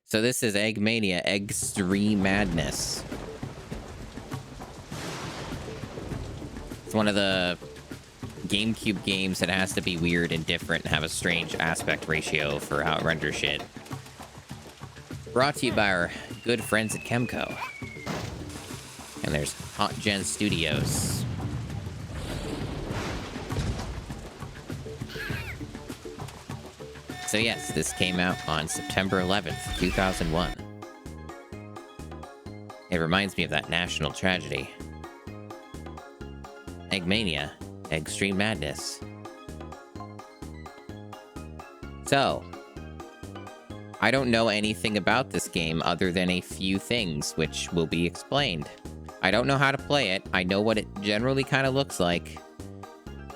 So this is Eggmania, Eggstreme Madness. It's one of the GameCube games that has to be weird and different and have a strange aspect ratio for how it renders shit. Brought to you by our good friends at Chemco. And there's Hot Gen Studios. So yes, this came out on September 11th, 2001. It reminds me of that national tragedy. Eggmania, Eggstreme Madness. So, I don't know anything about this game other than a few things, which will be explained. I don't know how to play it. I know what it generally kind of looks like.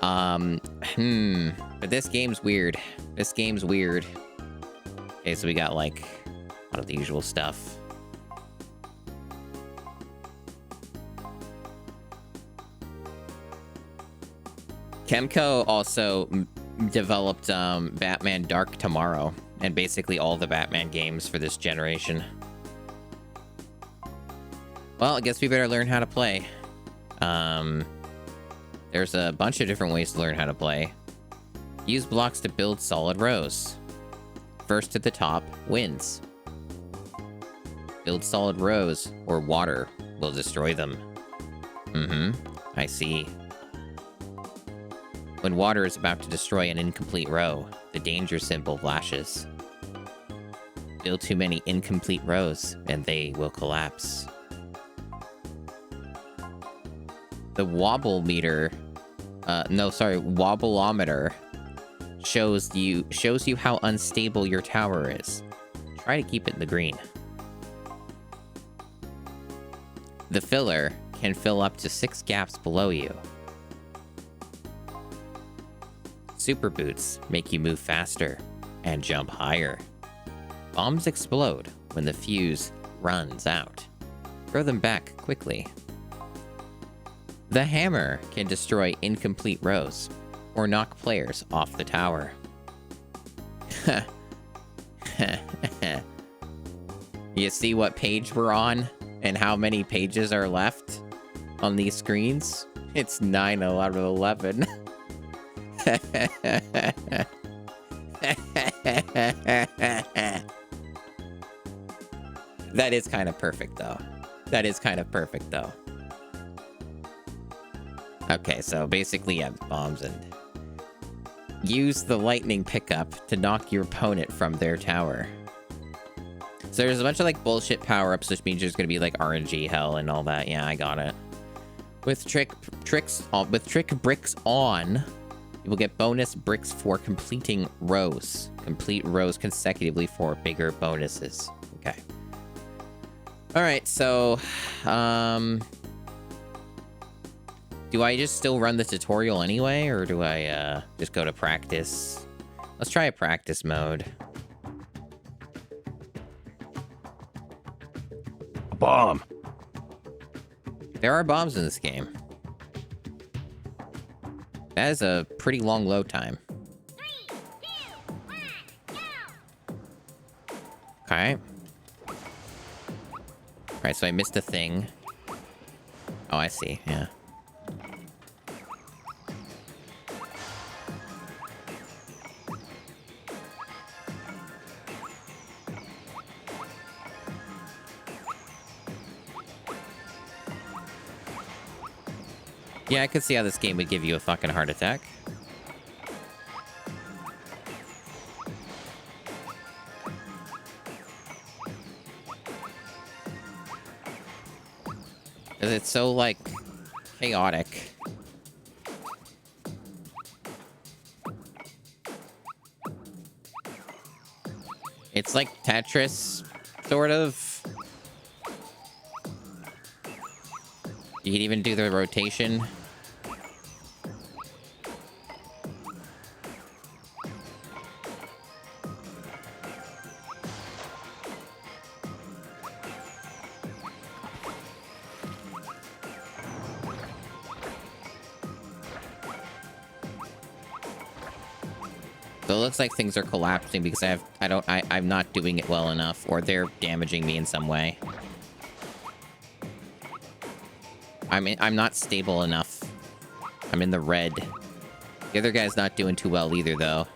But this game's weird. This game's weird. Okay, so we got, like, a lot of the usual stuff. Chemco also developed Batman Dark Tomorrow, and basically all the Batman games for this generation. Well, I guess we better learn how to play. There's a bunch of different ways to learn how to play. Use blocks to build solid rows. First to the top wins. Build solid rows, or water will destroy them. I see. When water is about to destroy an incomplete row, the danger symbol flashes. Build too many incomplete rows, and they will collapse. The wobbleometer shows you how unstable your tower is. Try to keep it in the green. The filler can fill up to 6 gaps below you. Super boots make you move faster and jump higher. Bombs explode when the fuse runs out. Throw them back quickly. The hammer can destroy incomplete rows or knock players off the tower. You see what page we're on and how many pages are left on these screens? It's 9, 11, 11. That is kind of perfect, though. That is kind of perfect, though. Okay, so basically, yeah, bombs and use the lightning pickup to knock your opponent from their tower. So there's a bunch of like bullshit power-ups, which means there's gonna be like RNG hell and all that. Yeah, I got it. With trick bricks on, you will get bonus bricks for completing rows. Complete rows consecutively for bigger bonuses. Okay. All right, so do I just still run the tutorial anyway, or do I just go to practice? Let's try a practice mode. A bomb. There are bombs in this game. That is a pretty long load time. 3, 2, 1, go! Okay. Alright, so I missed a thing. Oh, I see, yeah. Yeah, I could see how this game would give you a fucking heart attack. Because it's so, like, chaotic. It's like Tetris, sort of. You can even do the rotation. So it looks like things are collapsing because I'm not doing it well enough, or they're damaging me in some way. I'm not stable enough. I'm in the red. The other guy's not doing too well either, though.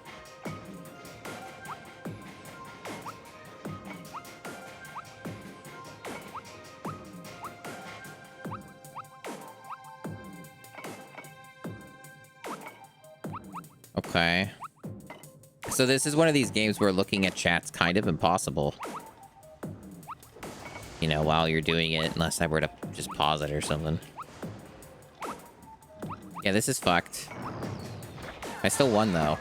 Okay. So this is one of these games where looking at chat's kind of impossible. You know, while you're doing it, unless I were to just pause it or something. Yeah, this is fucked. I still won, though.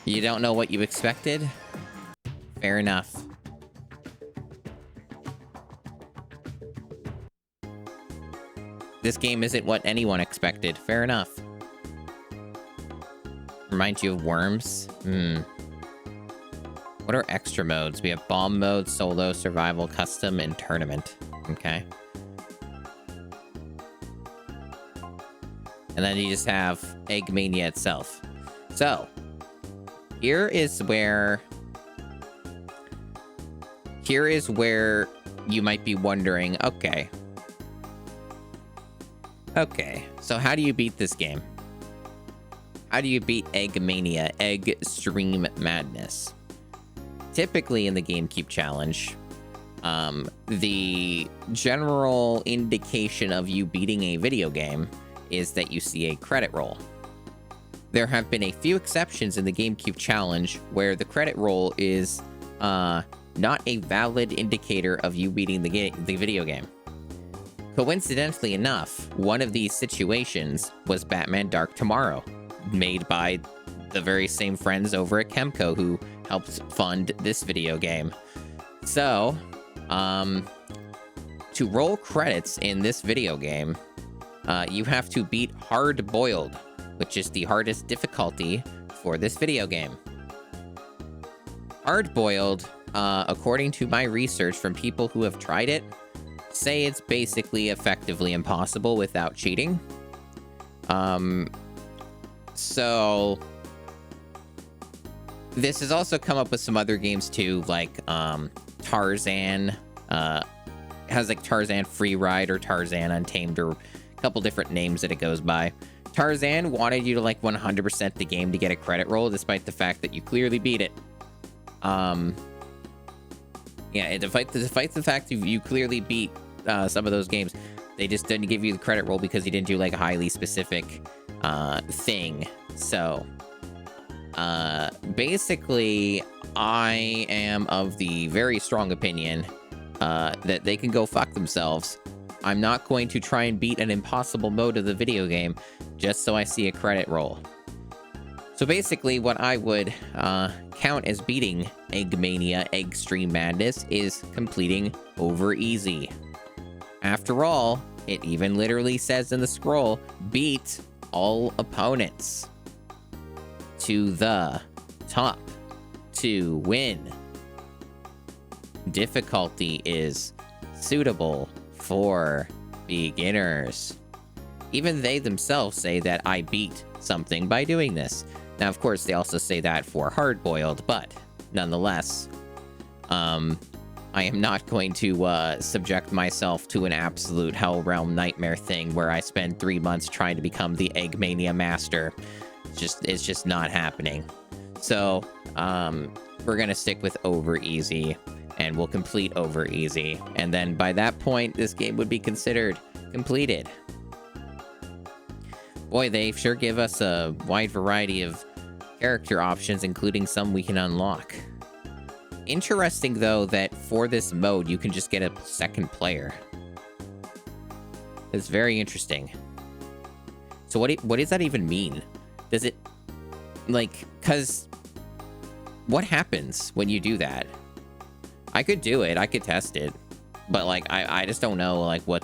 You don't know what you expected? Fair enough. This game isn't what anyone expected. Fair enough. Remind you of worms? What are extra modes? We have bomb mode, solo, survival, custom, and tournament. Okay. And then you just have Eggmania itself. So, here is where you might be wondering, okay, so how do you beat this game? How do you beat Eggmania, Eggstreme Madnness? Typically in the GameCube challenge, the general indication of you beating a video game is that you see a credit roll. There have been a few exceptions in the GameCube challenge where the credit roll is not a valid indicator of you beating the video game. Coincidentally enough, one of these situations was Batman Dark Tomorrow, made by the very same friends over at Chemco who helped fund this video game. So, to roll credits in this video game, you have to beat Hard Boiled, which is the hardest difficulty for this video game. Hard Boiled, according to my research from people who have tried it, say it's basically effectively impossible without cheating. So this has also come up with some other games too, like Tarzan, has like Tarzan Free Ride or Tarzan Untamed, or a couple different names that it goes by. Tarzan wanted you to like 100% the game to get a credit roll, despite the fact that you clearly beat it. Yeah, despite the fact that you clearly beat some of those games, they just didn't give you the credit roll because you didn't do like a highly specific thing. So basically, I am of the very strong opinion that they can go fuck themselves. I'm not going to try and beat an impossible mode of the video game just so I see a credit roll. So basically, what I would count as beating Eggmania Eggstreme Madness is completing over easy. After all, it even literally says in the scroll, beat all opponents to the top to win. Difficulty is suitable for beginners. Even they themselves say that I beat something by doing this. Now, of course, they also say that for Hard Boiled, but nonetheless, I am not going to subject myself to an absolute hell realm nightmare thing where I spend 3 months trying to become the Eggmania master. It's just not happening. So, we're gonna stick with over easy, and we'll complete over easy, and then by that point, this game would be considered completed. Boy, they sure give us a wide variety of character options, including some we can unlock. Interesting, though, that for this mode, you can just get a second player. It's very interesting. So what does that even mean? Does it, like, because what happens when you do that? I could do it. I could test it. But, like, I just don't know, like, what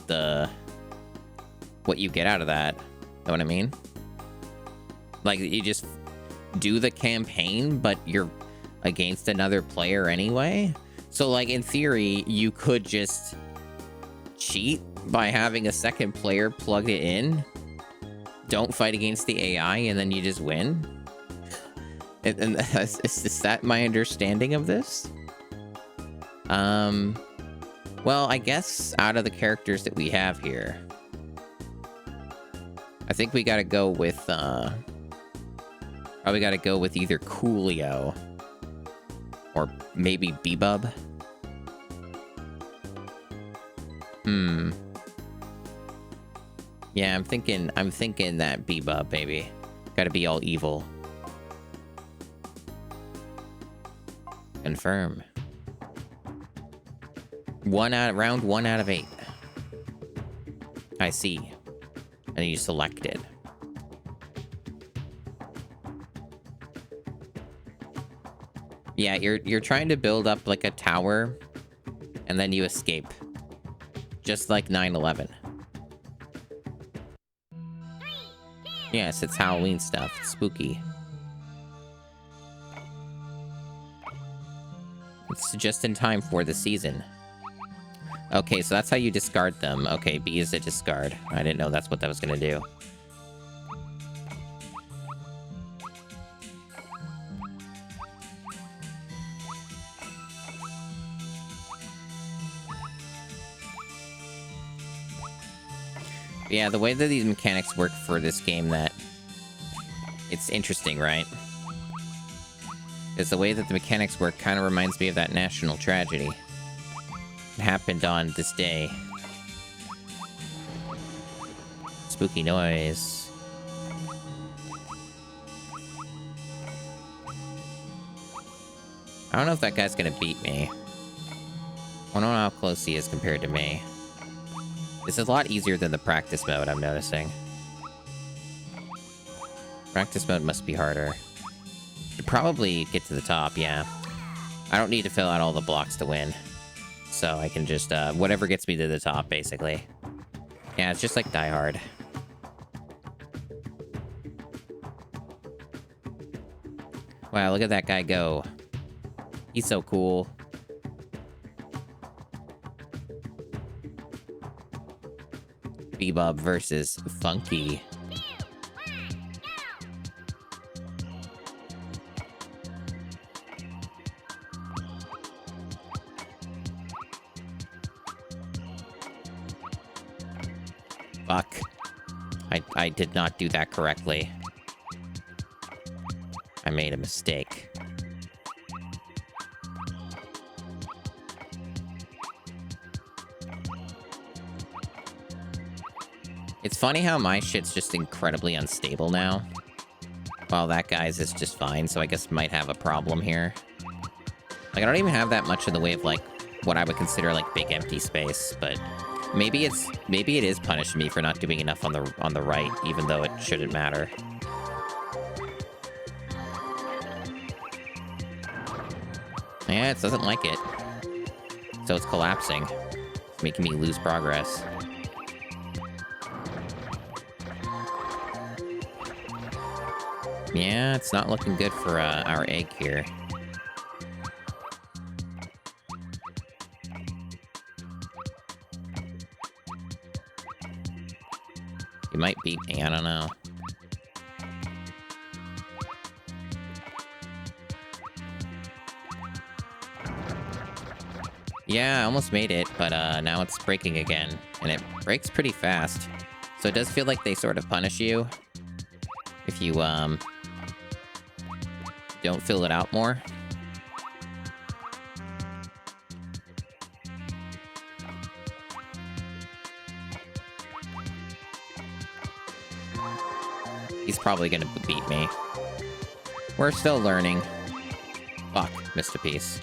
you get out of that. Know what I mean? Like, you just do the campaign, but you're against another player anyway? So, like, in theory, you could just cheat by having a second player plug it in? don't fight against the AI and then you just win? And is that my understanding of this? Well, I guess out of the characters that we have here, I think we gotta go with, probably gotta go with either Coolio or maybe Bebub. Yeah, I'm thinking that Bebub, baby. Gotta be all evil. Confirm. Round 1 out of 8. I see. And you selected. Yeah, you're trying to build up like a tower, and then you escape. Just like 9/11. Yes, it's Halloween stuff. It's spooky. It's just in time for the season. Okay, so that's how you discard them. Okay, B is a discard. I didn't know that's what that was gonna do. Yeah, the way that these mechanics work for this game, that it's interesting, right? Because the way that the mechanics work kind of reminds me of that national tragedy. It happened on this day. Spooky noise. I don't know if that guy's gonna beat me. I don't know how close he is compared to me. This is a lot easier than the practice mode, I'm noticing. Practice mode must be harder. Should probably get to the top, yeah. I don't need to fill out all the blocks to win. So I can just, whatever gets me to the top, basically. Yeah, it's just like Die Hard. Wow, look at that guy go. He's so cool. Bebop versus Funky. Fuck. I did not do that correctly. I made a mistake. It's funny how my shit's just incredibly unstable now. While that guy's is just fine, so I guess might have a problem here. Like, I don't even have that much in the way of, like, what I would consider, like, big empty space, but maybe it is punishing me for not doing enough on the right, even though it shouldn't matter. Yeah, it doesn't like it. So it's collapsing, making me lose progress. Yeah, it's not looking good for our egg here. You might beat me, I don't know. Yeah, I almost made it, but now it's breaking again. And it breaks pretty fast. So it does feel like they sort of punish you if you, don't fill it out more. He's probably gonna beat me. We're still learning. Fuck, missed a piece.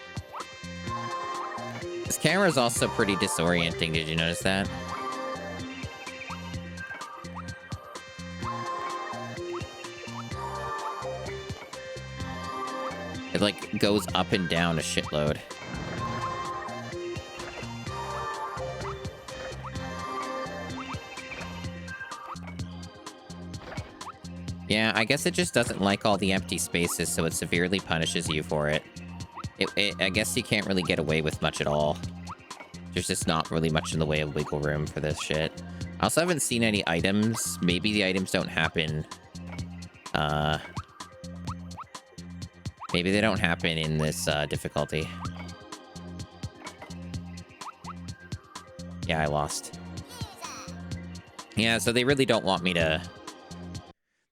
This camera is also pretty disorienting, did you notice that? It, like, goes up and down a shitload. Yeah, I guess it just doesn't like all the empty spaces, so it severely punishes you for it. I guess you can't really get away with much at all. There's just not really much in the way of wiggle room for this shit. I also haven't seen any items. Maybe the items don't happen. Maybe they don't happen in this difficulty. Yeah, I lost. Yeah, so they really don't want me to...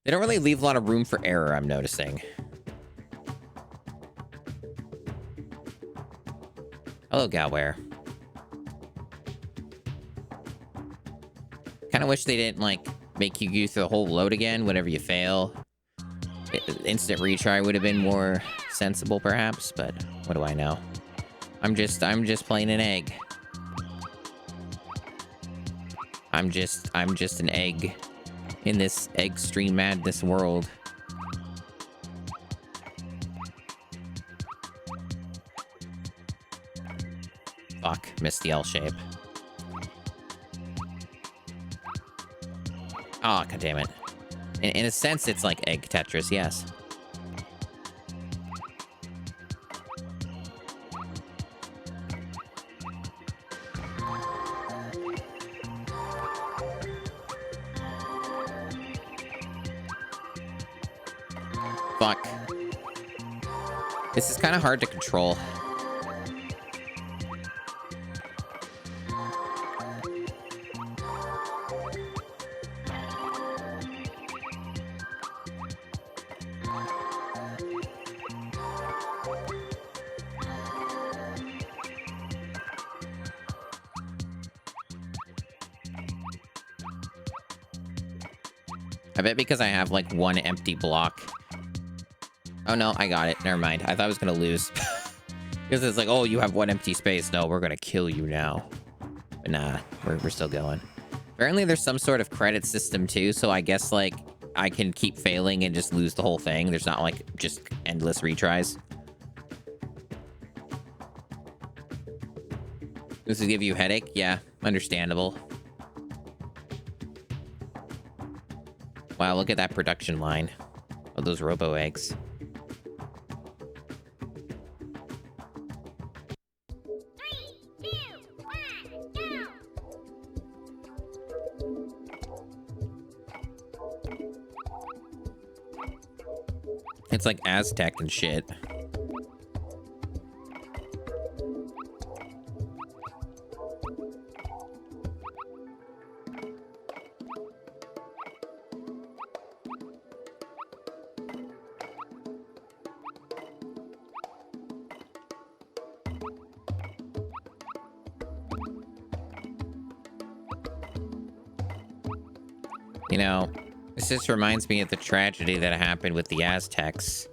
They don't really leave a lot of room for error, I'm noticing. Hello, Galware. Kind of wish they didn't, like, make you go through the whole load again whenever you fail. Instant retry would have been more sensible, perhaps, but what do I know? I'm just playing an egg. I'm just an egg in this Eggstreme Madnness world. Fuck, missed the L shape. Oh, god damn it. In a sense, it's like Egg Tetris, yes. Fuck. This is kind of hard to control. I bet because I have like one empty block. Oh no, I got it. Never mind. I thought I was gonna lose. Because it's like, oh, you have one empty space. No, we're gonna kill you now. But nah, we're still going. Apparently there's some sort of credit system too, so I guess like I can keep failing and just lose the whole thing. There's not like just endless retries. This will give you a headache? Yeah, understandable. Wow, look at that production line of those robo eggs. It's like Aztec and shit. You know, this just reminds me of the tragedy that happened with the Aztecs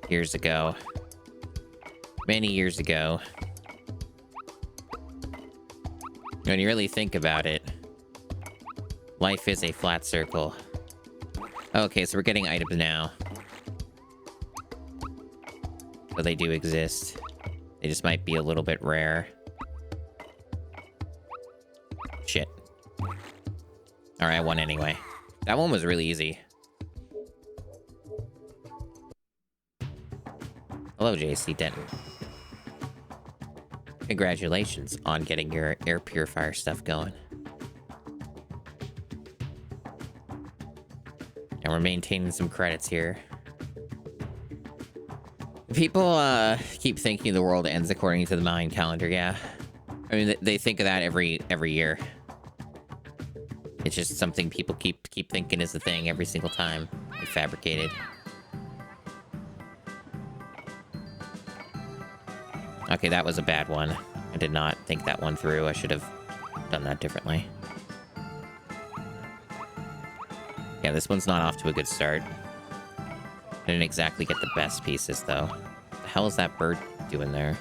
years ago. Many years ago. When you really think about it, life is a flat circle. Okay, so we're getting items now. So they do exist. They just might be a little bit rare. Shit. Alright, I won anyway. That one was really easy. Hello, JC Denton. Congratulations on getting your air purifier stuff going. And we're maintaining some credits here. People keep thinking the world ends according to the Mayan calendar, yeah. I mean, they think of that every year. It's just something people keep thinking is the thing every single time. They fabricate it. Okay, that was a bad one. I did not think that one through. I should have done that differently. Yeah, this one's not off to a good start. I didn't exactly get the best pieces, though. What the hell is that bird doing there?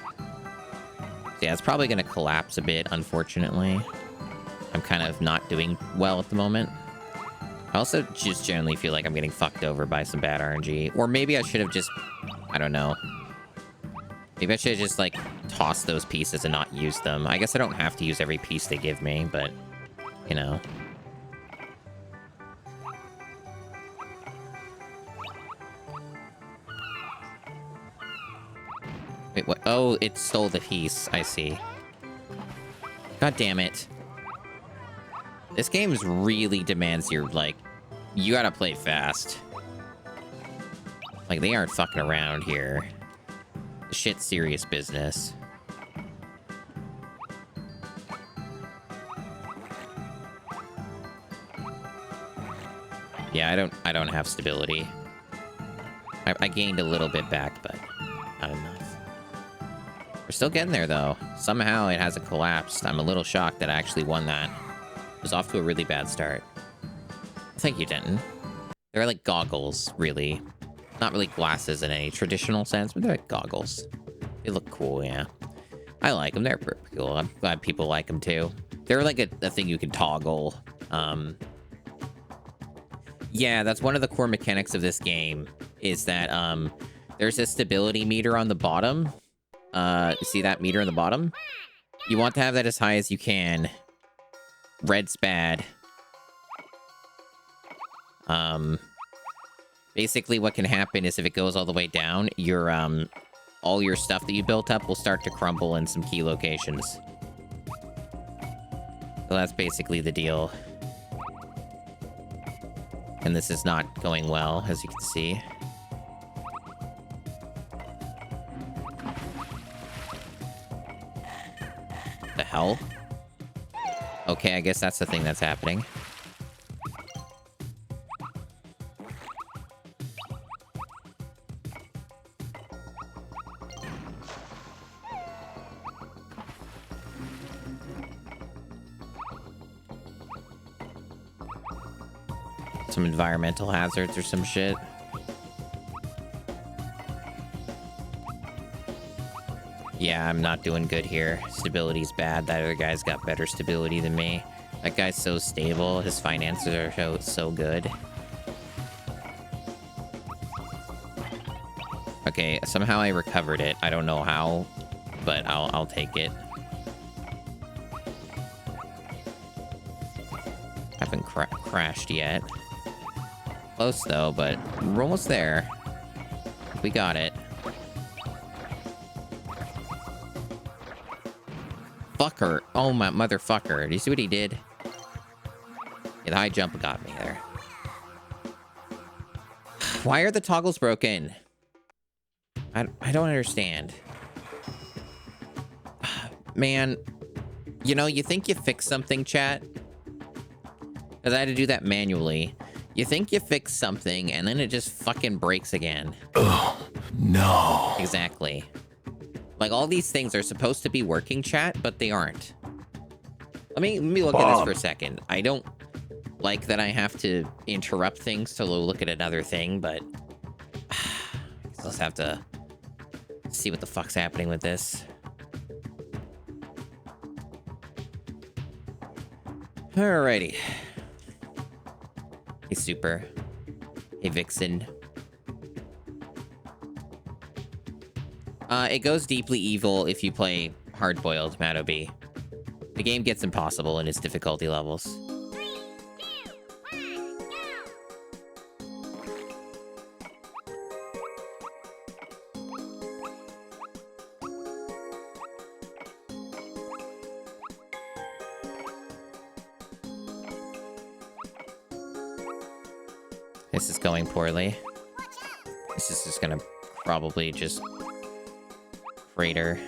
So yeah, it's probably going to collapse a bit, unfortunately. I'm kind of not doing well at the moment. I also just generally feel like I'm getting fucked over by some bad RNG. Or maybe I should have just... I don't know. Maybe I should have just, like, tossed those pieces and not used them. I guess I don't have to use every piece they give me, but... You know. Wait, what? Oh, it stole the piece. I see. God damn it. This game really demands your, like, you gotta play fast. Like, they aren't fucking around here. Shit's serious business. Yeah, I don't have stability. I gained a little bit back, but not enough. We're still getting there, though. Somehow it hasn't collapsed. I'm a little shocked that I actually won that. It was off to a really bad start. Thank you, Denton. They're like goggles, really. Not really glasses in any traditional sense, but they're like goggles. They look cool, yeah. I like them. They're pretty cool. I'm glad people like them, too. They're like a thing you can toggle. Yeah, that's one of the core mechanics of this game, is that there's a stability meter on the bottom. See that meter on the bottom? You want to have that as high as you can. Red's bad. Basically what can happen is if it goes all the way down, your all your stuff that you built up will start to crumble in some key locations. So that's basically the deal. And this is not going well, as you can see. The hell? Okay, I guess that's the thing that's happening. Some environmental hazards or some shit. Yeah, I'm not doing good here. Stability's bad. That other guy's got better stability than me. That guy's so stable. His finances are so good. Okay, somehow I recovered it. I don't know how, but I'll take it. Haven't crashed yet. Close though, but we're almost there. We got it. Fucker. Oh my motherfucker. Do you see what he did? Yeah, the high jump got me there. Why are the toggles broken? I don't understand. Man, you know, you think you fixed something, chat? Because I had to do that manually. You think you fixed something, and then it just fucking breaks again. Oh, no. Exactly. Like, all these things are supposed to be working, chat, but they aren't. Let me look at this for a second. I don't like that I have to interrupt things to look at another thing, but... I'll just have to see what the fuck's happening with this. Alrighty. Hey, Super. Hey, Vixen. It goes deeply evil if you play hard-boiled, Matt OB. The game gets impossible in its difficulty levels. 3, 2, 1, go! This is going poorly. This is just gonna probably just crater.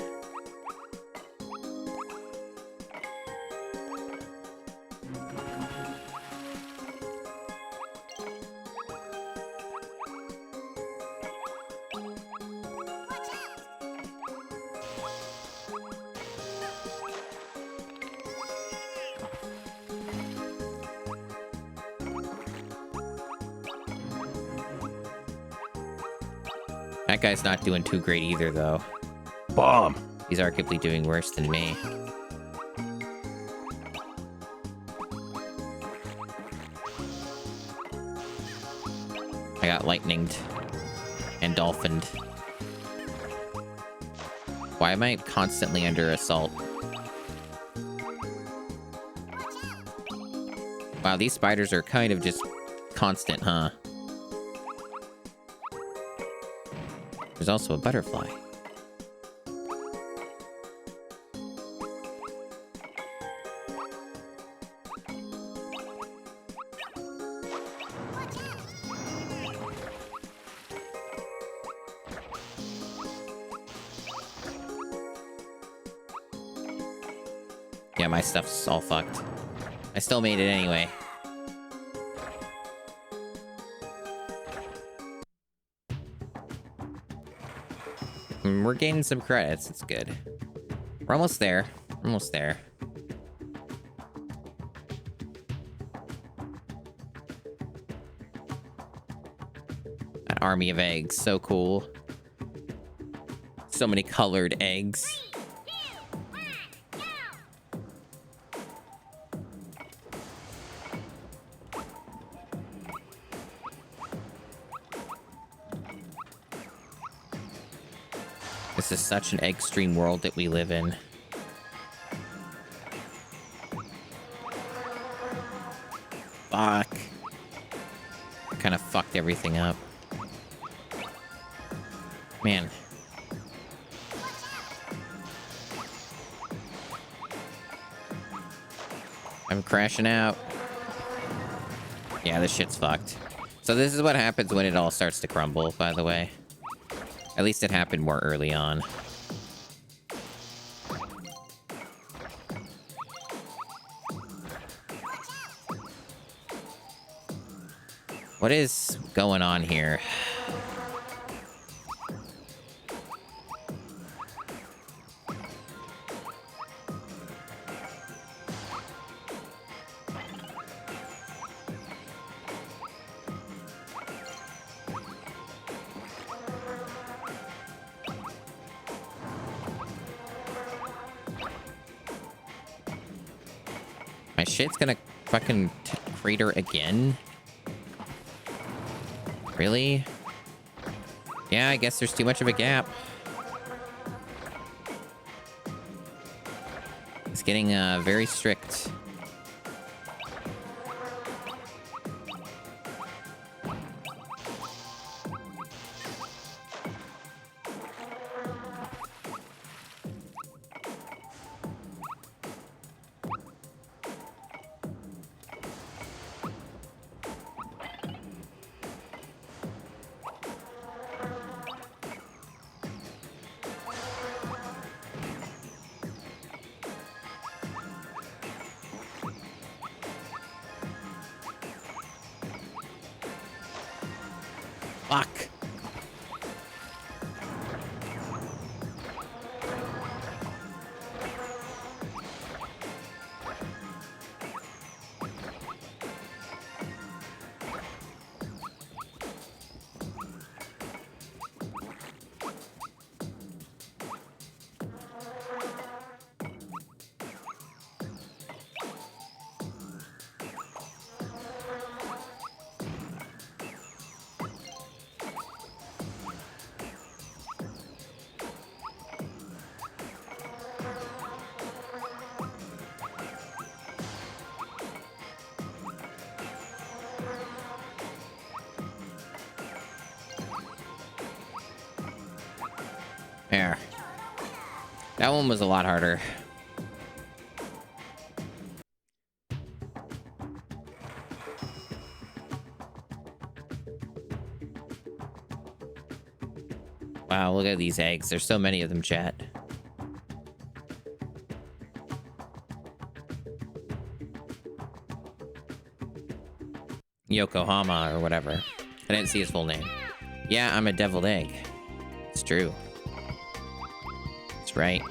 That guy's not doing too great either, though. Bomb. He's arguably doing worse than me. I got lightninged and dolphined. Why am I constantly under assault? Wow, these spiders are kind of just constant, huh? There's also a butterfly. Yeah, my stuff's all fucked. I still made it anyway. We're gaining some credits. It's good. We're almost there. Almost there. An army of eggs. So cool. So many colored eggs. 3, 2, 1, go! This is such an Eggstreme world that we live in. Fuck. Kind of fucked everything up. Man. I'm crashing out. Yeah, this shit's fucked. So this is what happens when it all starts to crumble, by the way. At least it happened more early on. What is going on here? My shit's gonna fucking crater again? Really? Yeah, I guess there's too much of a gap. It's getting very strict. Fuck. There. That one was a lot harder. Wow, look at these eggs. There's so many of them, chat. Yokohama or whatever. I didn't see his full name. Yeah, I'm a deviled egg. It's true. That's right.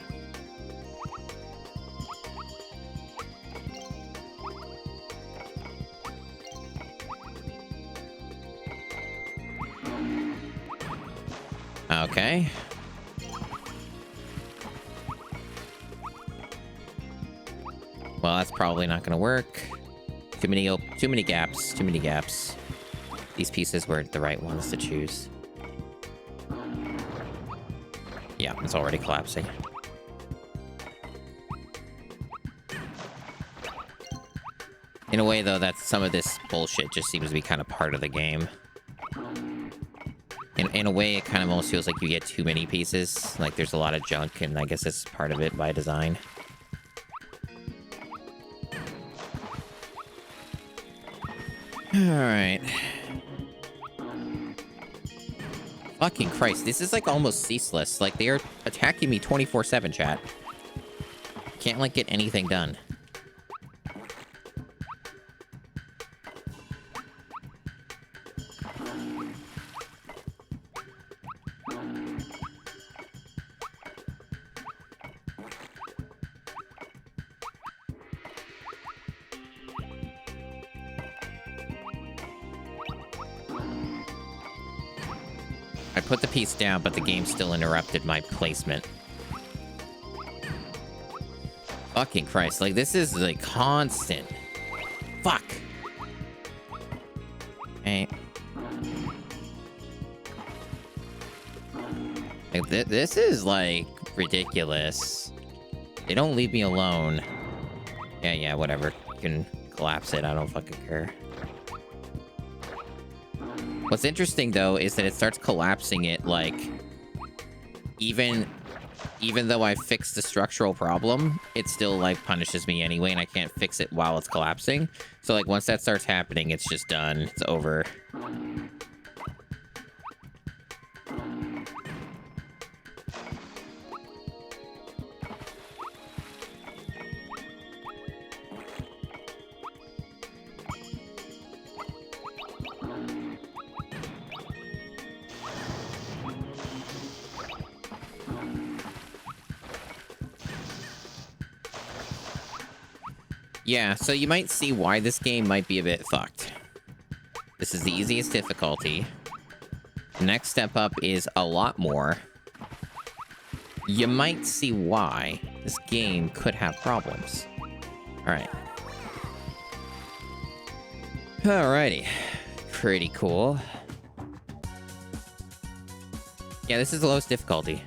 Okay. Well, that's probably not gonna work. Too many gaps. Too many gaps. These pieces weren't the right ones to choose. Yeah, it's already collapsing. In a way, though, that some of this bullshit just seems to be kind of part of the game. In a way, it kind of almost feels like you get too many pieces. Like, there's a lot of junk, and I guess it's part of it by design. Alright. Fucking Christ, this is like almost ceaseless. Like, they are attacking me 24/7, chat. can't, like, get anything done. I put the piece down, but the game still interrupted my placement. Fucking Christ. Like, this is, like, constant. Fuck. Okay. Like, this is, like, ridiculous. They don't leave me alone. Yeah, whatever. You can collapse it. I don't fucking care. What's interesting, though, is that it starts collapsing it, like, even though I fixed the structural problem, it still, like, punishes me anyway, and I can't fix it while it's collapsing. So, like, once that starts happening, it's just done. It's over. Yeah, so you might see why this game might be a bit fucked. This is the easiest difficulty. The next step up is a lot more. You might see why this game could have problems. Alright. Alrighty. Pretty cool. Yeah, this is the lowest difficulty.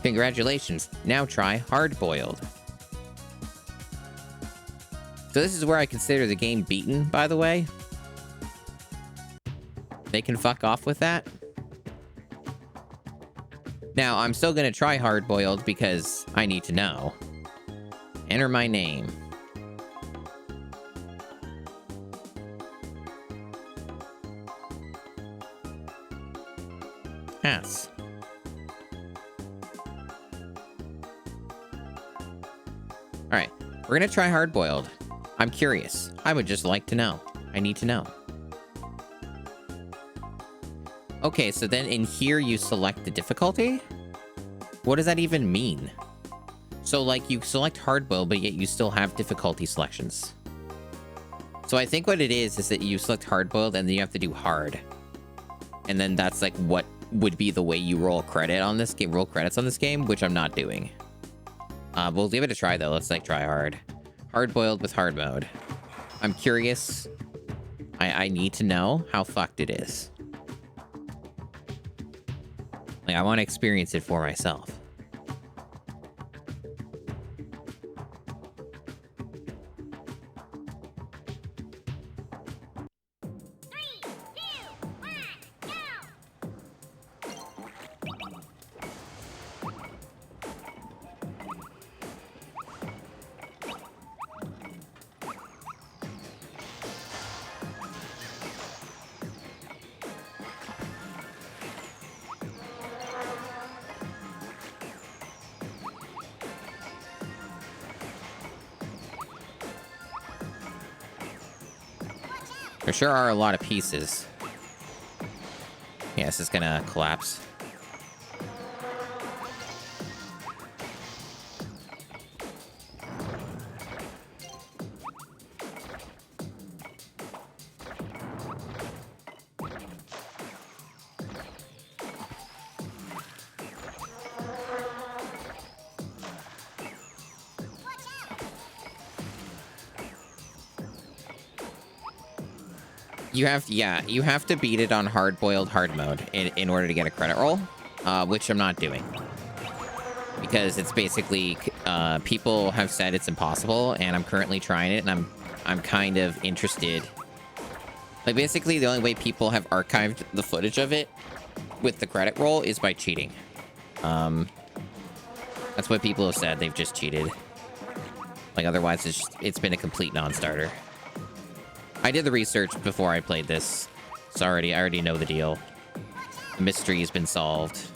Congratulations. Now try hard-boiled. So this is where I consider the game beaten, by the way. They can fuck off with that. Now, I'm still gonna try hard-boiled because I need to know. Enter my name. Pass. Alright, we're gonna try hard-boiled. I'm curious. I would just like to know. I need to know. Okay, so then in here you select the difficulty? What does that even mean? So, like, you select hard-boiled, but yet you still have difficulty selections. So I think what it is that you select hard-boiled and then you have to do hard. And then that's, like, what would be the way you roll credit on this game, roll credits on this game, which I'm not doing. We'll give it a try, though. Let's, like, try hard. Hard-boiled with hard mode. I'm curious. I need to know how fucked it is. Like, I want to experience it for myself. There sure are a lot of pieces. Yeah, this is gonna collapse. You have to beat it on hard-boiled hard mode in order to get a credit roll, which I'm not doing. Because it's basically, people have said it's impossible, and I'm currently trying it, and I'm kind of interested. Like, basically, the only way people have archived the footage of it with the credit roll is by cheating. That's what people have said. They've just cheated. Like, otherwise, it's been a complete non-starter. I did the research before I played this. So I already know the deal. The mystery has been solved.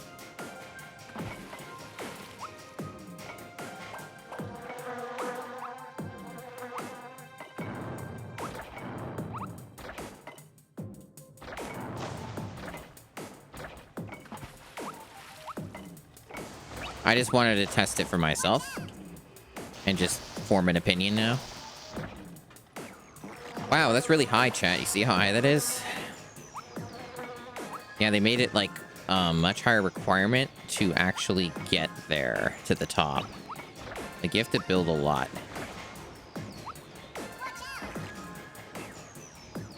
I just wanted to test it for myself and just form an opinion now. Wow, that's really high, chat. You see how high that is? Yeah, they made it like much higher requirement to actually get there to the top. Like you have to build a lot.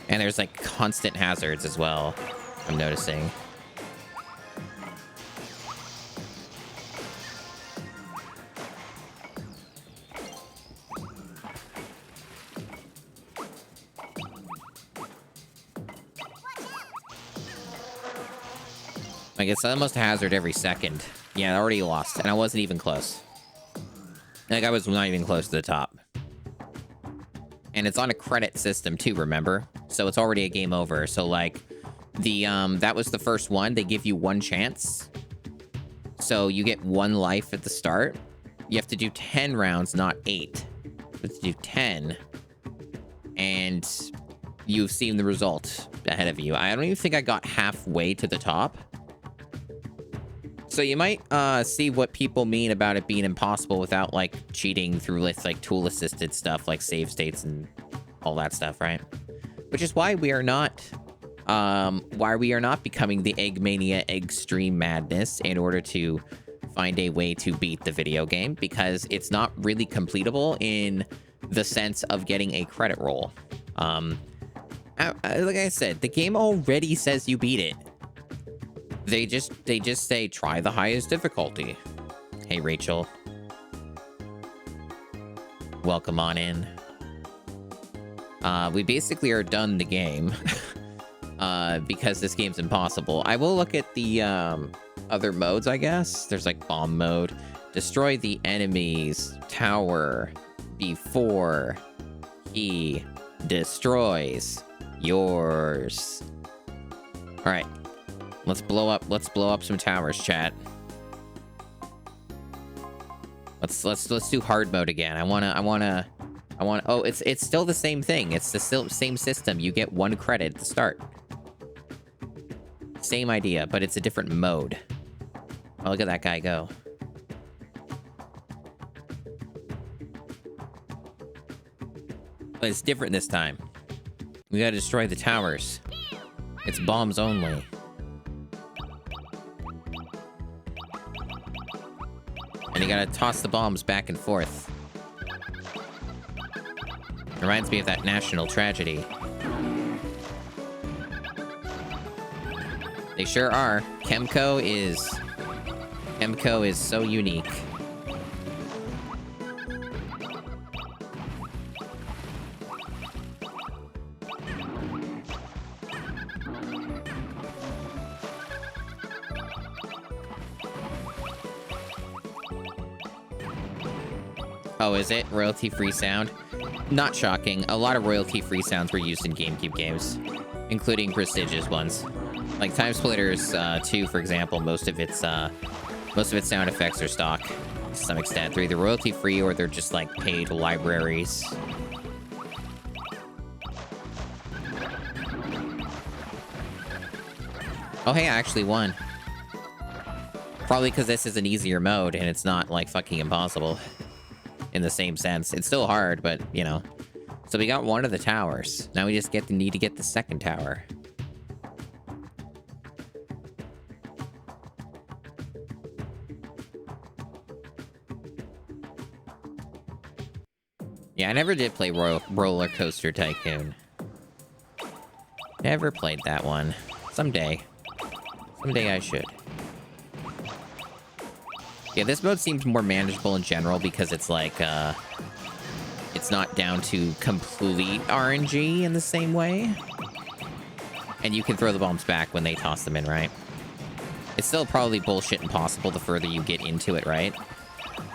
And there's like constant hazards as well, I'm noticing. Like, it's almost a hazard every second. Yeah, I already lost, and I wasn't even close. Like, I was not even close to the top. And it's on a credit system, too, remember? So it's already a game over. So, like, the, that was the first one. They give you one chance. So you get one life at the start. You have to do 10 rounds, not 8. You have to do 10. And you've seen the result ahead of you. I don't even think I got halfway to the top. So you might see what people mean about it being impossible without, like, cheating through, like, tool-assisted stuff, like save states and all that stuff, right? Which is why we are not, becoming the Eggmania Eggstreme Madness in order to find a way to beat the video game, because it's not really completable in the sense of getting a credit roll. Like I said, the game already says you beat it. They just say, try the highest difficulty. Hey, Rachel. Welcome on in. We basically are done the game. Because this game's impossible. I will look at the other modes, I guess. There's like bomb mode. Destroy the enemy's tower before he destroys yours. All right. Let's blow up some towers, chat. Let's do hard mode again. I wanna oh, it's still the same thing. It's the same system. You get 1 credit at the start. Same idea, but it's a different mode. Oh, look at that guy go. But it's different this time. We gotta destroy the towers. It's bombs only. And you gotta toss the bombs back and forth. Reminds me of that national tragedy. They sure are. Chemco is so unique. Oh, is it? Royalty-free sound? Not shocking. A lot of royalty-free sounds were used in GameCube games, including prestigious ones. Like Time Splitters 2, for example, most of its sound effects are stock to some extent. They're either royalty-free or they're just like paid libraries. Oh, hey, I actually won. Probably because this is an easier mode and it's not like fucking impossible. In the same sense. It's still hard, but, you know. So we got 1 of the towers. Now we just need to get the second tower. Yeah, I never did play Roller Coaster Tycoon. Never played that one. Someday. Someday I should. Yeah, this mode seems more manageable in general because it's like, it's not down to complete RNG in the same way. And you can throw the bombs back when they toss them in, right? It's still probably bullshit impossible the further you get into it, right?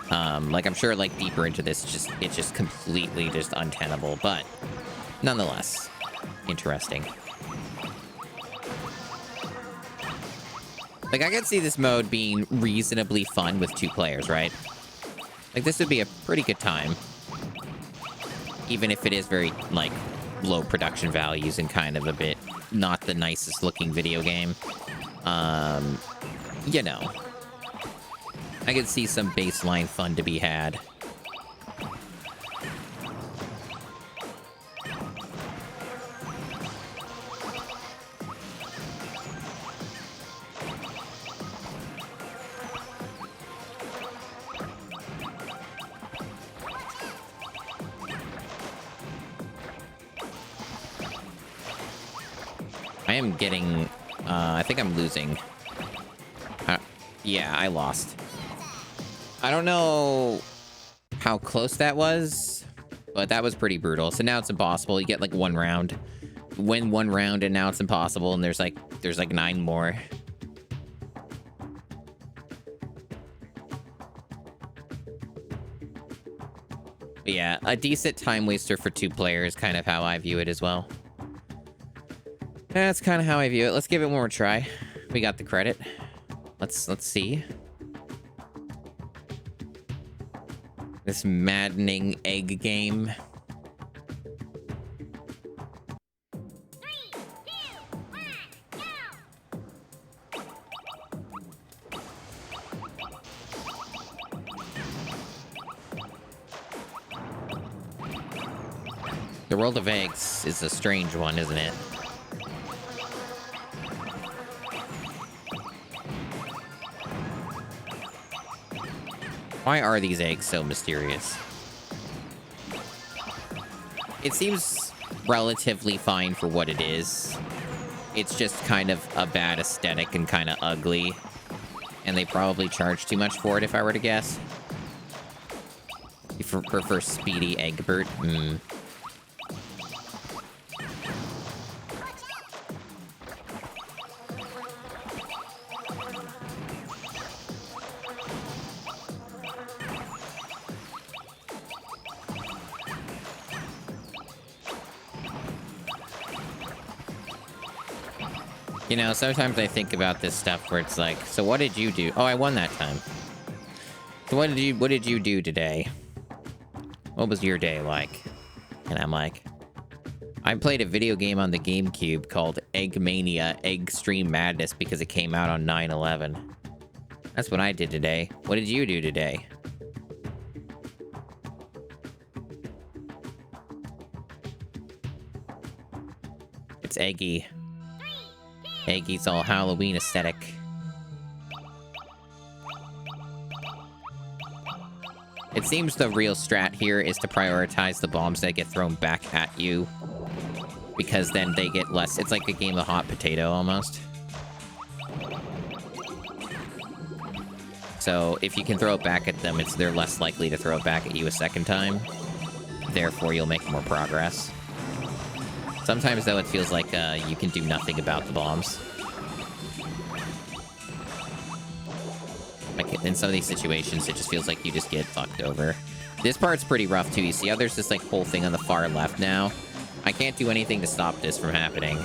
Like, I'm sure, like, deeper into this, it's just completely just untenable, but nonetheless, interesting. Like, I could see this mode being reasonably fun with 2 players, right? Like, this would be a pretty good time. Even if it is very, like, low production values and kind of a bit not the nicest looking video game. You know. I could see some baseline fun to be had. I am getting... I think I'm losing. Yeah, I lost. I don't know how close that was, but that was pretty brutal. So now it's impossible. You get like 1 round. Win 1 round and now it's impossible, and there's like 9 more. But yeah, a decent time waster for 2 players, kind of how I view it as well. That's kind of how I view it. Let's give it one more try. We got the credit. Let's see. This maddening egg game. 3, 2, 1, go! The world of eggs is a strange one, isn't it? Why are these eggs so mysterious? It seems relatively fine for what it is. It's just kind of a bad aesthetic and kind of ugly. And they probably charge too much for it, if I were to guess. You prefer Speedy Egbert? You know, sometimes I think about this stuff where it's like, so what did you do? Oh, I won that time. So what did you do today? What was your day like? And I'm like, I played a video game on the GameCube called Eggmania Eggstreme Madness because it came out on 9/11. That's what I did today. What did you do today? It's Eggy. Eggy's all Halloween aesthetic. It seems the real strat here is to prioritize the bombs that get thrown back at you, because then they get less. It's like a game of hot potato almost. So if you can throw it back at them, they're less likely to throw it back at you a second time. Therefore, you'll make more progress. Sometimes, though, it feels like you can do nothing about the bombs. Like, in some of these situations, it just feels like you just get fucked over. This part's pretty rough, too. You see how there's this, like, whole thing on the far left now? I can't do anything to stop this from happening.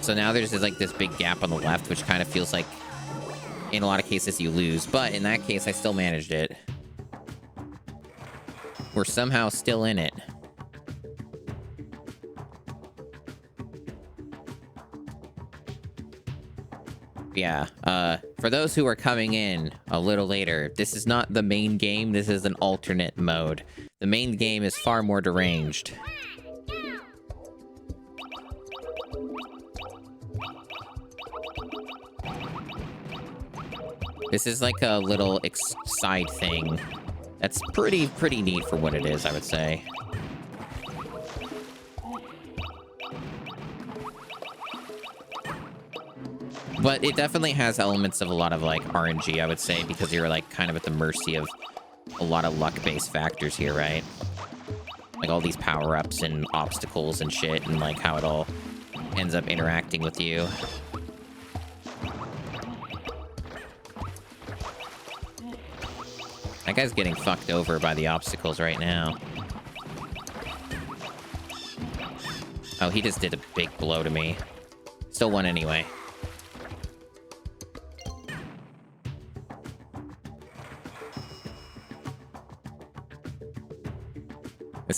So now there's, like, this big gap on the left, which kind of feels like, in a lot of cases, you lose. But in that case, I still managed it. We're somehow still in it. Yeah, for those who are coming in a little later, this is not the main game, this is an alternate mode. The main game is far more deranged. This is like a little side thing. That's pretty neat for what it is, I would say. But it definitely has elements of a lot of, like, RNG, I would say, because you're, like, kind of at the mercy of a lot of luck-based factors here, right? Like, all these power-ups and obstacles and shit, and, like, how it all ends up interacting with you. That guy's getting fucked over by the obstacles right now. Oh, he just did a big blow to me. Still won anyway.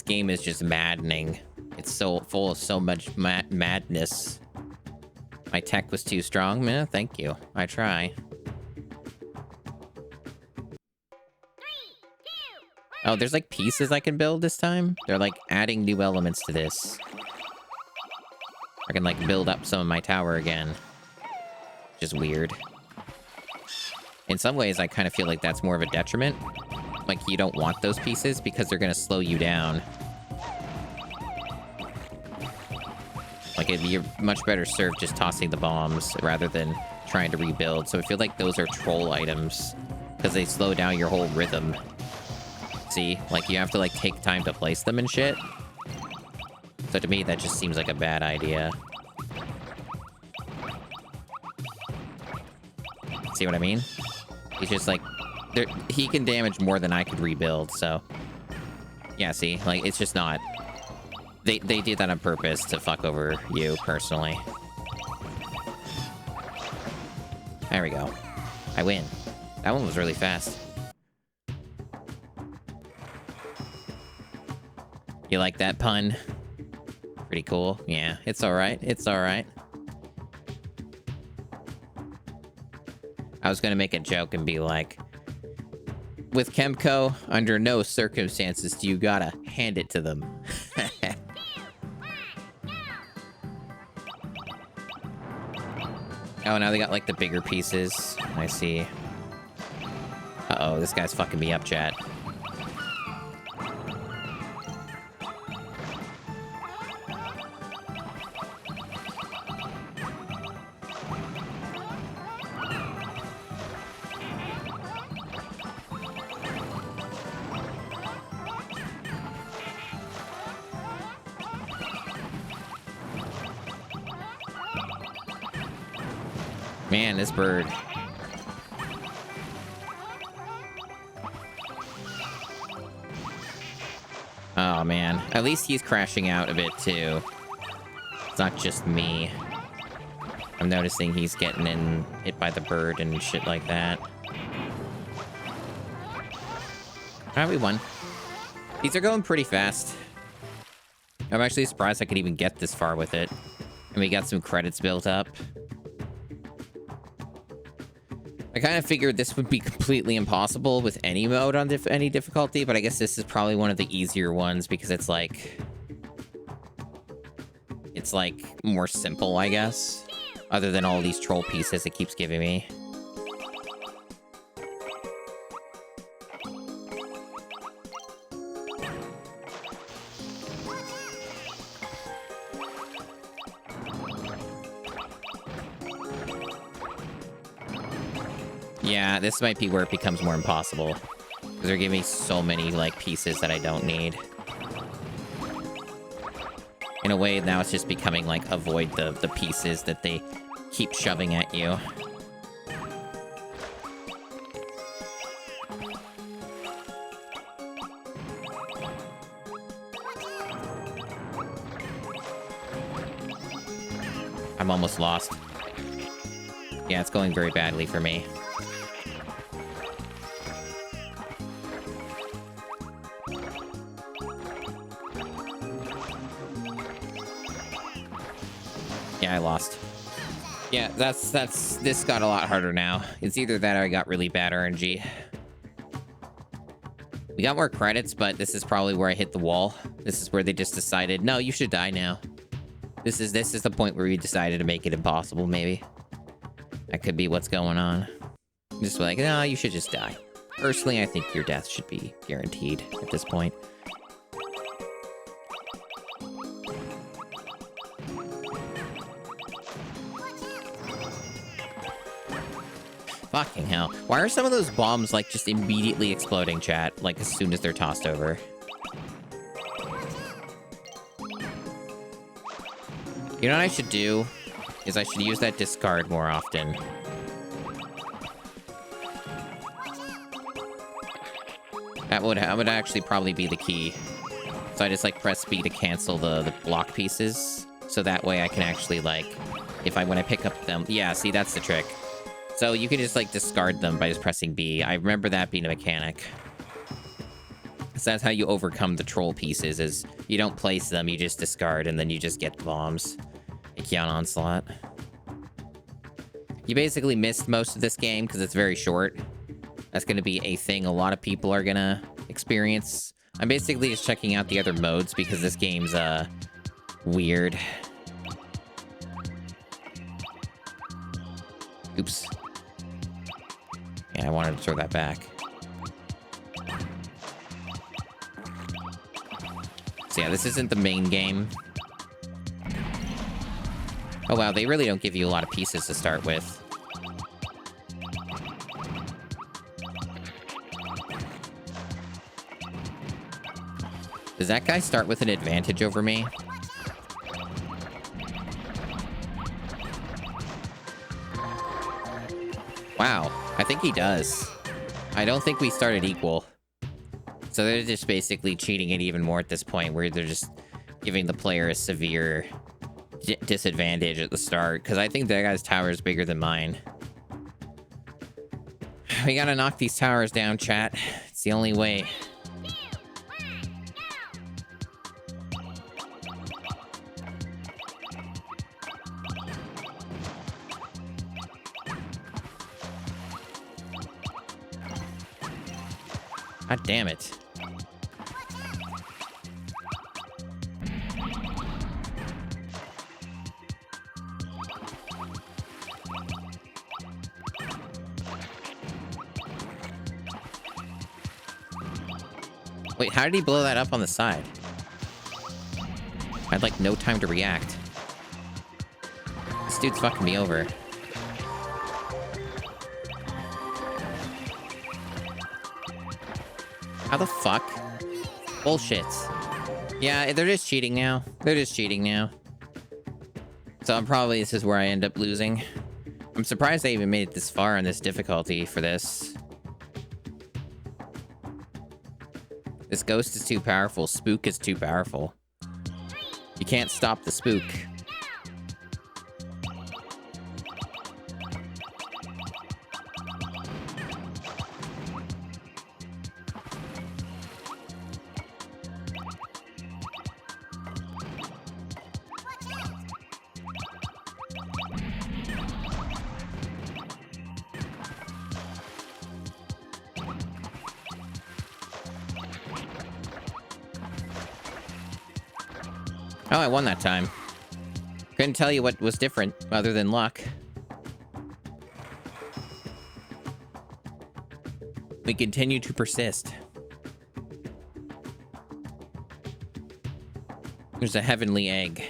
game is just maddening. It's so full of so much madness. My tech was too strong? Man, thank you. I try. 3, 2, 1. Oh, there's like pieces I can build this time? They're like adding new elements to this. I can like build up some of my tower again. Which is weird. In some ways, I kind of feel like that's more of a detriment. Like, you don't want those pieces because they're gonna slow you down. Like, you're much better served just tossing the bombs rather than trying to rebuild. So I feel like those are troll items because they slow down your whole rhythm. See? Like, you have to, like, take time to place them and shit. So to me, that just seems like a bad idea. See what I mean? He's just, like... he can damage more than I could rebuild, so... Yeah, see? Like, it's just not... They did that on purpose to fuck over you, personally. There we go. I win. That one was really fast. You like that pun? Pretty cool. Yeah, it's alright. It's alright. I was gonna make a joke and be like... With Chemco, under no circumstances do you gotta hand it to them. Oh, now they got, like, the bigger pieces. I see. Uh-oh, this guy's fucking me up, chat. Man, this bird. Oh, man. At least he's crashing out a bit, too. It's not just me. I'm noticing he's getting hit by the bird and shit like that. Alright, we won. These are going pretty fast. I'm actually surprised I could even get this far with it. And we got some credits built up. I kind of figured this would be completely impossible with any mode on any difficulty, but I guess this is probably one of the easier ones because it's like more simple, I guess, other than all these troll pieces it keeps giving me. Yeah, this might be where it becomes more impossible. Because they're giving me so many, like, pieces that I don't need. In a way, now it's just becoming, like, avoid the pieces that they keep shoving at you. I'm almost lost. Yeah, it's going very badly for me. Yeah, I lost. Yeah, this got a lot harder now. It's either that or I got really bad RNG. We got more credits, but this is probably where I hit the wall. This is where they just decided, no, you should die now. This is the point where we decided to make it impossible, maybe. That could be what's going on. Just like, no, you should just die. Personally, I think your death should be guaranteed at this point. Fucking hell. Why are some of those bombs, like, just immediately exploding, chat? Like, as soon as they're tossed over. You know what I should do? Is I should use that discard more often. That would actually probably be the key. So I just, like, press B to cancel the block pieces. So that way I can actually, like, when I pick up them... Yeah, see, that's the trick. So you can just, like, discard them by just pressing B. I remember that being a mechanic. So that's how you overcome the troll pieces, is you don't place them, you just discard, and then you just get bombs. Ikion Onslaught. You basically missed most of this game because it's very short. That's going to be a thing a lot of people are going to experience. I'm basically just checking out the other modes because this game's, weird. Oops. Yeah, I wanted to throw that back. So yeah, this isn't the main game. Oh wow, they really don't give you a lot of pieces to start with. Does that guy start with an advantage over me? Wow, I think he does. I don't think we started equal. So they're just basically cheating it even more at this point, where they're just giving the player a severe disadvantage at the start, because I think that guy's tower is bigger than mine. We gotta knock these towers down, chat. It's the only way. God damn it. Wait, how did he blow that up on the side? I had, like, no time to react. This dude's fucking me over. How the fuck? Bullshit. Yeah, they're just cheating now. They're just cheating now. So this is where I end up losing. I'm surprised I even made it this far on this difficulty for this. This ghost is too powerful. Spook is too powerful. You can't stop the spook. Oh, I won that time. Couldn't tell you what was different, other than luck. We continue to persist. There's a heavenly egg.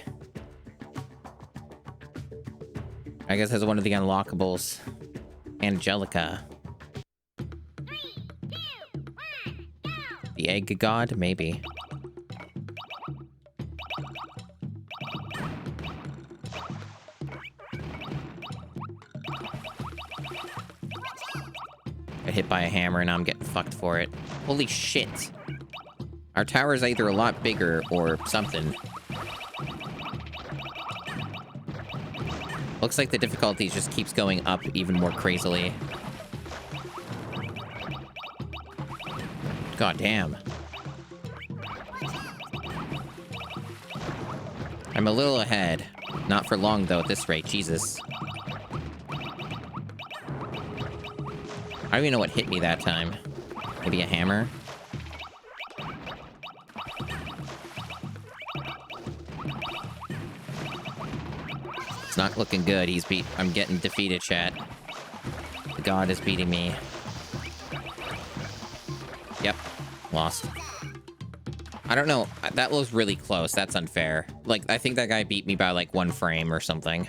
I guess that's one of the unlockables. Angelica. 3, 2, 1, go! The egg god? Maybe. Got hit by a hammer and now I'm getting fucked for it. Holy shit. Our tower is either a lot bigger or something. Looks like the difficulty just keeps going up even more crazily. God damn. I'm a little ahead. Not for long, though, at this rate. Jesus. I don't even know what hit me that time. Maybe a hammer? It's not looking good. I'm getting defeated, chat. The god is beating me. Yep. Lost. I don't know. That was really close. That's unfair. Like, I think that guy beat me by, like, 1 frame or something.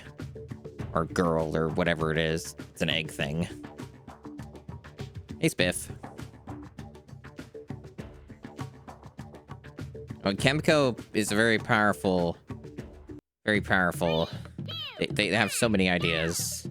Or girl, or whatever it is. It's an egg thing. Hey, Spiff. Oh, Chemco is very powerful. Very powerful. They have so many ideas.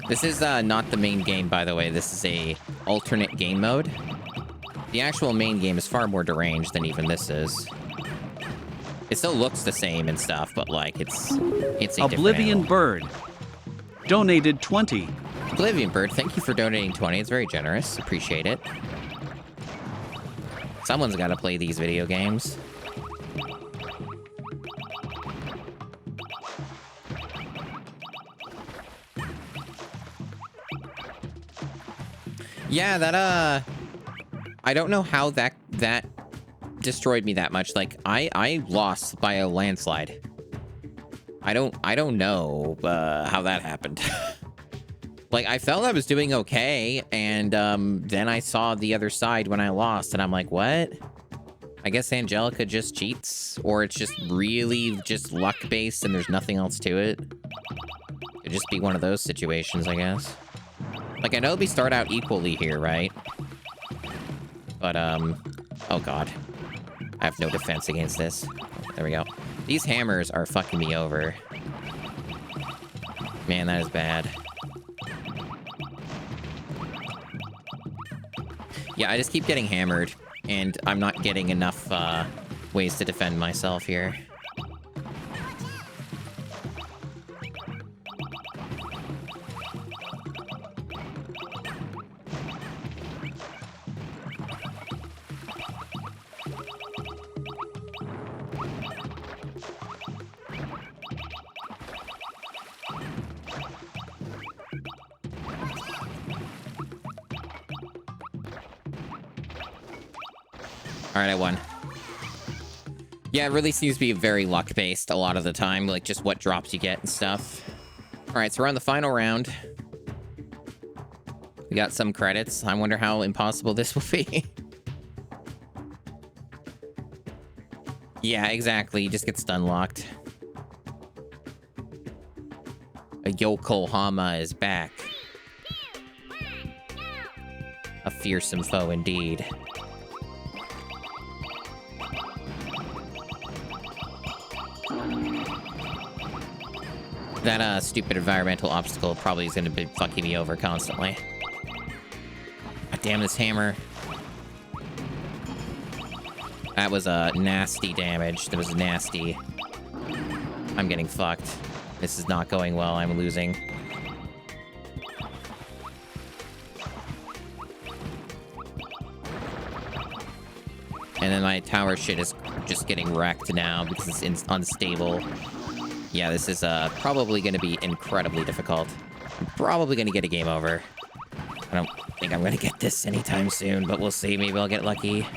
This is not the main game, by the way. This is a alternate game mode. The actual main game is far more deranged than even this is. It still looks the same and stuff, but like it's a Oblivion different Bird donated 20. Oblivion Bird, thank you for donating 20. It's very generous. Appreciate it. Someone's got to play these video games. Yeah, that I don't know how that destroyed me that much. Like I lost by a landslide. I don't know how that happened. Like I felt I was doing okay, and then I saw the other side when I lost, and I'm like, what? I guess Angelica just cheats, or it's just really just luck based, and there's nothing else to it. It'd just be one of those situations, I guess. Like I know we start out equally here, right? But oh god. I have no defense against this. There we go. These hammers are fucking me over. Man, that is bad. Yeah, I just keep getting hammered, and I'm not getting enough ways to defend myself here. Alright, I won. Yeah, it really seems to be very luck-based a lot of the time, like just what drops you get and stuff. Alright, so we're on the final round. We got some credits. I wonder how impossible this will be. Yeah, exactly. You just get stun-locked. A Yokohama is back. A fearsome foe indeed. That stupid environmental obstacle probably is going to be fucking me over constantly. God damn this hammer. That was nasty damage. That was nasty. I'm getting fucked. This is not going well. I'm losing. And then my tower shit is just getting wrecked now because it's unstable. Yeah, this is probably going to be incredibly difficult. I'm probably going to get a game over. I don't think I'm going to get this anytime soon, but we'll see. Maybe I'll get lucky.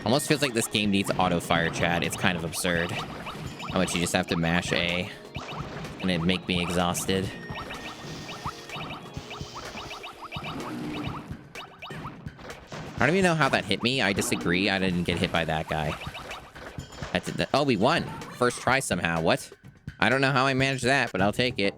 Almost feels like this game needs auto-fire chat. It's kind of absurd. How much you just have to mash A, and it'd make me exhausted. I don't even know how that hit me. I disagree. I didn't get hit by that guy. Oh, we won. First try somehow. What? I don't know how I managed that, but I'll take it.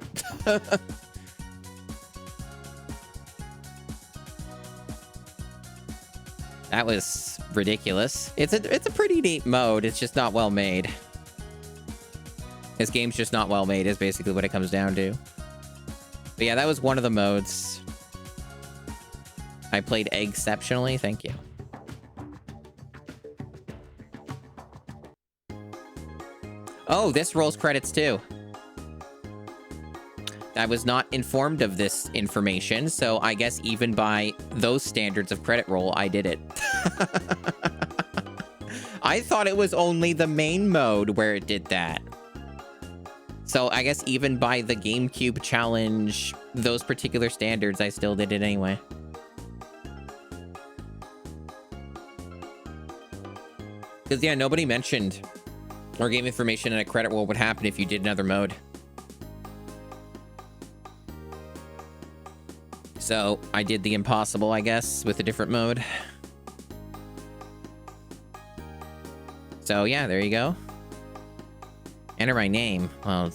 That was ridiculous. It's a pretty neat mode. It's just not well made. This game's just not well made is basically what it comes down to. But yeah, that was one of the modes. I played exceptionally. Thank you. Oh, this rolls credits too. I was not informed of this information, so I guess even by those standards of credit roll, I did it. I thought it was only the main mode where it did that. So I guess even by the GameCube challenge, those particular standards, I still did it anyway. Because, yeah, nobody mentioned or gave information in a credit roll would happen if you did another mode. So I did the impossible, I guess, with a different mode. So yeah, there you go. Enter my name. Well,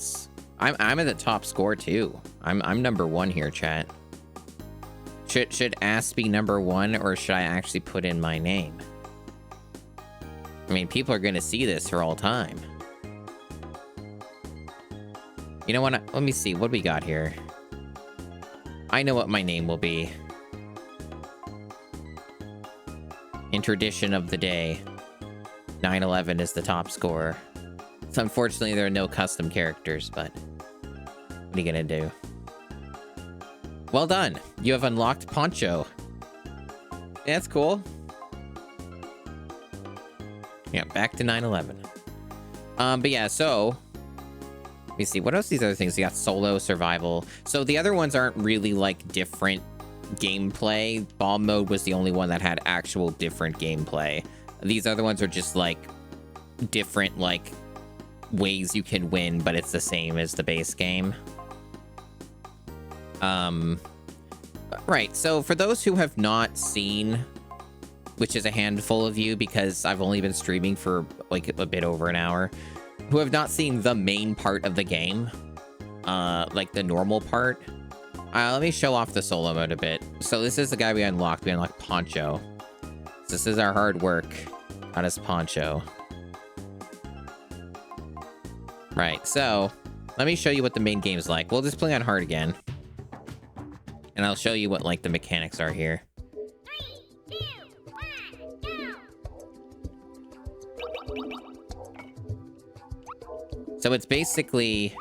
I'm at the top score too. I'm number 1 here, chat. Should Ass be number 1, or should I actually put in my name? I mean, people are gonna see this for all time. You know what? Let me see. What we got here? I know what my name will be. In tradition of the day, 9/11 is the top scorer. So unfortunately, there are no custom characters, but what are you gonna do? Well done. You have unlocked Poncho. Yeah, that's cool. Yeah, back to 9/11. But yeah, so let me see. What else? These other things? You got solo, survival. So the other ones aren't really like different gameplay. Bomb mode was the only one that had actual different gameplay. These other ones are just like different like ways you can win, but it's the same as the base game. Right. So for those who have not seen, which is a handful of you because I've only been streaming for like a bit over an hour, who have not seen the main part of the game, like the normal part, let me show off the solo mode a bit. So this is the guy we unlocked. We unlocked Poncho. So this is our hard work. Got us Poncho. Right, so let me show you what the main game's like. We'll just play on hard again. And I'll show you what like the mechanics are here. 3, 2, 1, go! So it's basically,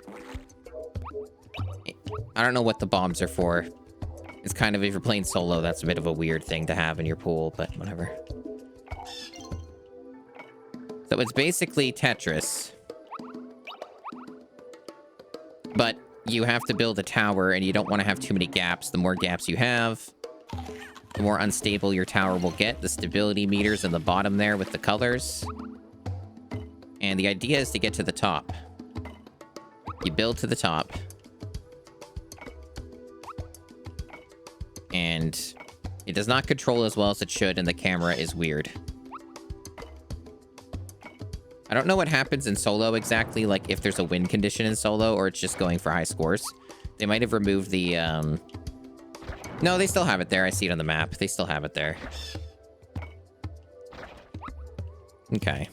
I don't know what the bombs are for. It's kind of, if you're playing solo, that's a bit of a weird thing to have in your pool, but whatever. So it's basically Tetris. But you have to build a tower, and you don't want to have too many gaps. The more gaps you have, the more unstable your tower will get. The stability meters in the bottom there with the colors. And the idea is to get to the top. You build to the top. And it does not control as well as it should, and the camera is weird. I don't know what happens in solo exactly, like if there's a win condition in solo, or it's just going for high scores. They might have removed the, No, they still have it there. I see it on the map. They still have it there. Okay.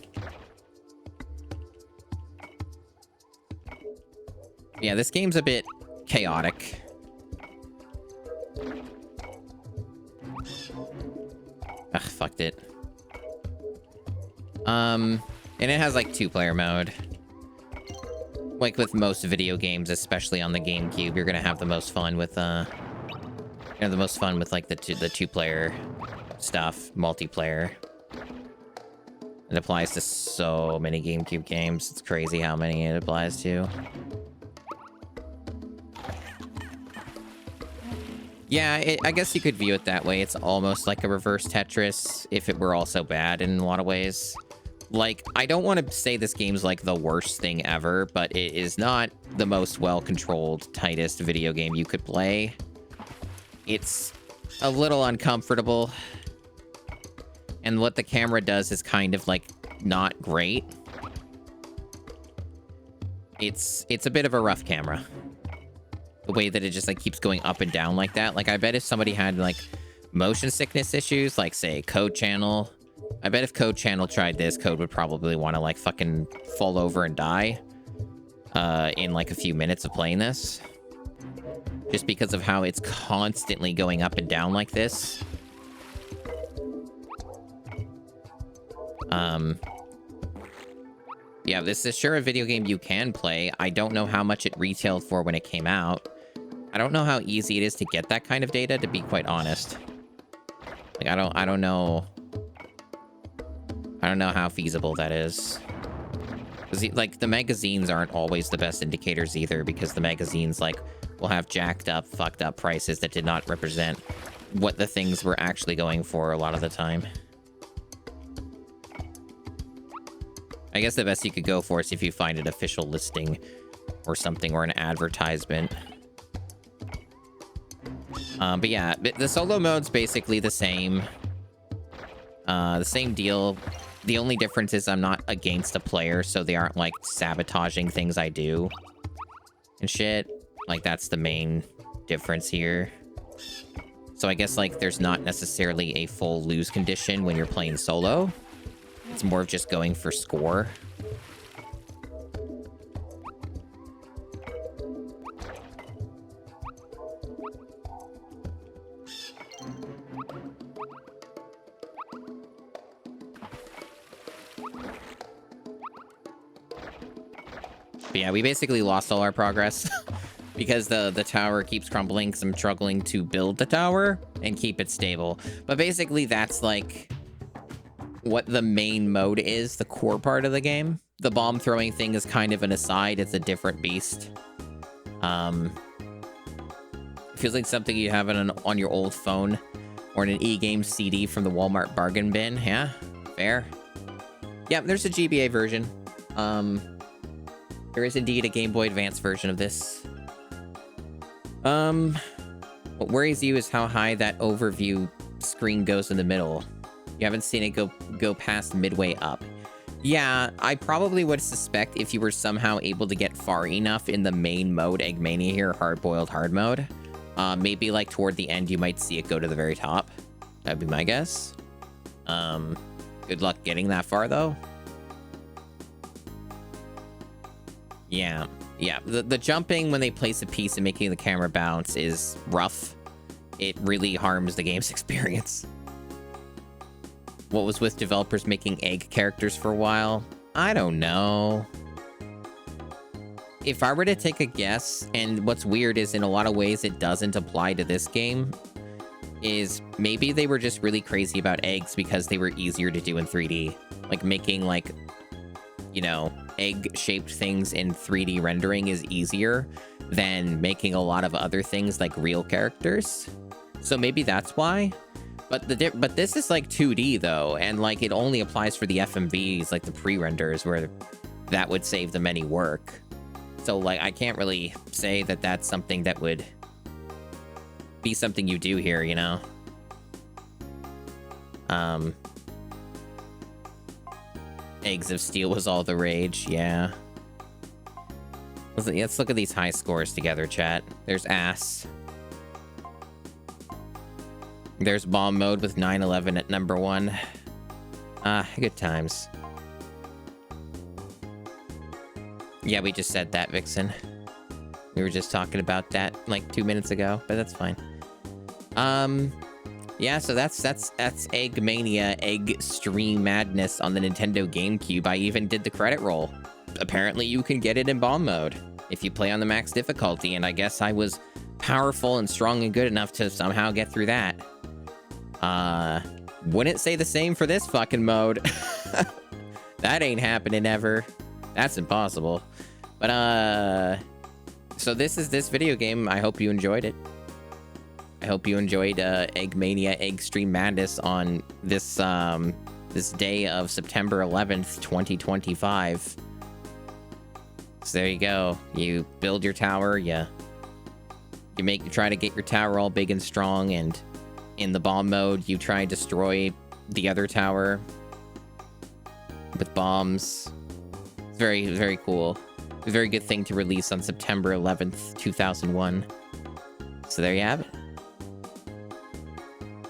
Yeah, this game's a bit chaotic. Ugh, fucked it. And it has like 2-player mode. Like with most video games, especially on the GameCube, you're gonna have the most fun with the most fun with like the 2-player stuff, multiplayer. It applies to so many GameCube games. It's crazy how many it applies to. Yeah, I guess you could view it that way. It's almost like a reverse Tetris if it were also bad in a lot of ways. Like, I don't want to say this game's like the worst thing ever, but it is not the most well-controlled, tightest video game you could play. It's a little uncomfortable. And what the camera does is kind of like not great. It's a bit of a rough camera. The way that it just like keeps going up and down like that. Like, I bet if somebody had like motion sickness issues, like say Code Channel, I bet if Code Channel tried this, Code would probably want to like fucking fall over and die in like a few minutes of playing this. Just because of how it's constantly going up and down like this. Yeah, this is sure a video game you can play. I don't know how much it retailed for when it came out. I don't know how easy it is to get that kind of data, to be quite honest. Like, I don't know. I don't know how feasible that is. Because, like, the magazines aren't always the best indicators either, because the magazines, like, will have jacked up, fucked up prices that did not represent what the things were actually going for a lot of the time. I guess the best you could go for is if you find an official listing or something, or an advertisement. But yeah, the solo mode's basically the same. The same deal. The only difference is I'm not against a player, so they aren't, like, sabotaging things I do and shit. Like, that's the main difference here. So I guess, like, there's not necessarily a full lose condition when you're playing solo. It's more of just going for score. But yeah, we basically lost all our progress because the tower keeps crumbling because I'm struggling to build the tower and keep it stable. But basically, that's like what the main mode is, the core part of the game. The bomb throwing thing is kind of an aside. It's a different beast. It feels like something you have on your old phone or in an e-game CD from the Walmart bargain bin. Yeah, fair. Yeah, there's a GBA version. There is indeed a Game Boy Advance version of this. What worries you is how high that overview screen goes in the middle. You haven't seen it go past midway up. Yeah, I probably would suspect if you were somehow able to get far enough in the main mode, Eggmania here, hard-boiled hard mode. Maybe like toward the end, you might see it go to the very top. That'd be my guess. Good luck getting that far though. Yeah. The jumping when they place a piece and making the camera bounce is rough. It really harms the game's experience. What was with developers making egg characters for a while? I don't know. If I were to take a guess, and what's weird is in a lot of ways it doesn't apply to this game, is maybe they were just really crazy about eggs because they were easier to do in 3D. Like making like, you know, egg-shaped things in 3D rendering is easier than making a lot of other things like real characters. So maybe that's why. But this is like 2D though, and like it only applies for the FMVs, like the pre-renders, where that would save them any work. So like I can't really say that that's something that would be something you do here, you know? Eggs of Steel was all the rage, yeah. Let's look at these high scores together, chat. There's ass. There's bomb mode with 9/11 at number 1. Good times. Yeah, we just said that, Vixen. We were just talking about that like 2 minutes ago, but that's fine. Yeah, so that's Eggmania Eggstreme Madness on the Nintendo GameCube. I even did the credit roll. Apparently you can get it in bomb mode if you play on the max difficulty, and I guess I was powerful and strong and good enough to somehow get through that. Wouldn't say the same for this fucking mode. That ain't happening ever. That's impossible. But, so this is this video game. I hope you enjoyed it. I hope you enjoyed, Eggmania Eggstreme Madness on this, this day of September 11th, 2025. So there you go. You build your tower, you try to get your tower all big and strong, and in the bomb mode, you try and destroy the other tower with bombs. It's very, very cool. A very good thing to release on September 11th, 2001. So there you have it.